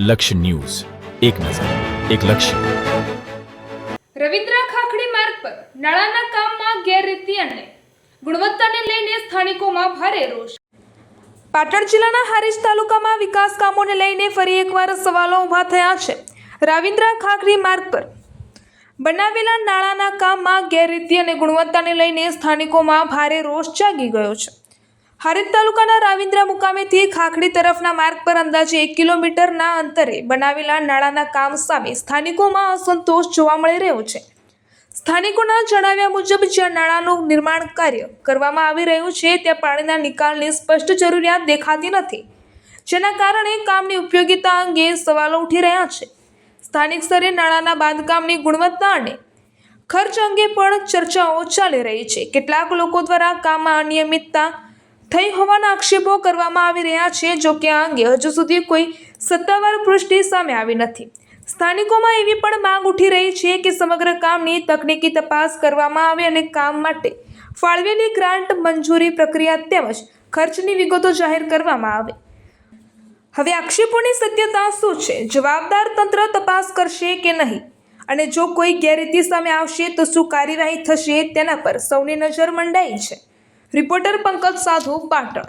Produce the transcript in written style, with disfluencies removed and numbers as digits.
લક્ષ્ય ન્યૂઝ, એક નજર, એક લક્ષ્ય. રવિન્દ્ર ખાખડી માર્ગ પર નાળાના કામમાં ગેરરીતિ અને ગુણવત્તાને લઈને સ્થાનિકોમાં ભારે રોષ. પાટણ જિલ્લાના હારીજ તાલુકામાં વિકાસ કામોને લઈને ફરી એકવાર સવાલો ઊભા થયા છે. રવિન્દ્ર ખાખડી માર્ગ પર બનાવેલા નાળાના કામમાં ગેરરીતિ અને ગુણવત્તાને લઈને સ્થાનિકોમાં ભારે રોષ જાગી ગયો છે. હારીજ તાલુકાના રાવિન્દ્રા મુકામેથી ખાખડી તરફના માર્ગ પર અંદાજે 1 કિલોમીટરના અંતરે બનાવેલા નાળાના કામ સામે સ્થાનિકોમાં અસંતોષ જોવા મળી રહ્યો છે. સ્થાનિકોના જણાવ્યા મુજબ જ્યાં નાળાનું નિર્માણ કાર્ય કરવામાં આવી રહ્યું છે ત્યાં પાણીના નિકાલની સ્પષ્ટ જરૂરિયાત દેખાતી નથી, જેના કારણે કામની ઉપયોગિતા અંગે સવાલો ઉઠી રહ્યા છે. સ્થાનિક સ્તરે નાળાના બાંધકામની ગુણવત્તા અને ખર્ચ અંગે પણ ચર્ચાઓ ચાલી રહી છે. કેટલાક લોકો દ્વારા કામમાં અનિયમિતતા થઈ હોવાના આક્ષેપો કરવામાં આવી રહ્યા છે. જો કે આ અંગે હજુ સુધી કોઈ સત્તાવાર પુષ્ટિ સામે આવી નથી. સ્થાનિકોમાં એવી પણ માંગ ઉઠી રહી છે કે સમગ્ર કામની તકનીકી તપાસ કરવામાં આવે અને કામ માટે ફાળવેલી ગ્રાન્ટ મંજૂરી પ્રક્રિયા તેમજ ખર્ચની વિગતો જાહેર કરવામાં આવે. હવે આક્ષેપોની સત્યતા શું છે? જવાબદાર તંત્ર તપાસ કરશે કે નહીં? અને જો કોઈ ગેરરીતિ સામે આવશે તો શું કાર્યવાહી થશે? તેના પર સૌની નજર મંડાઈ છે. રિપોર્ટર પંકજ સાધુ, પાટણ.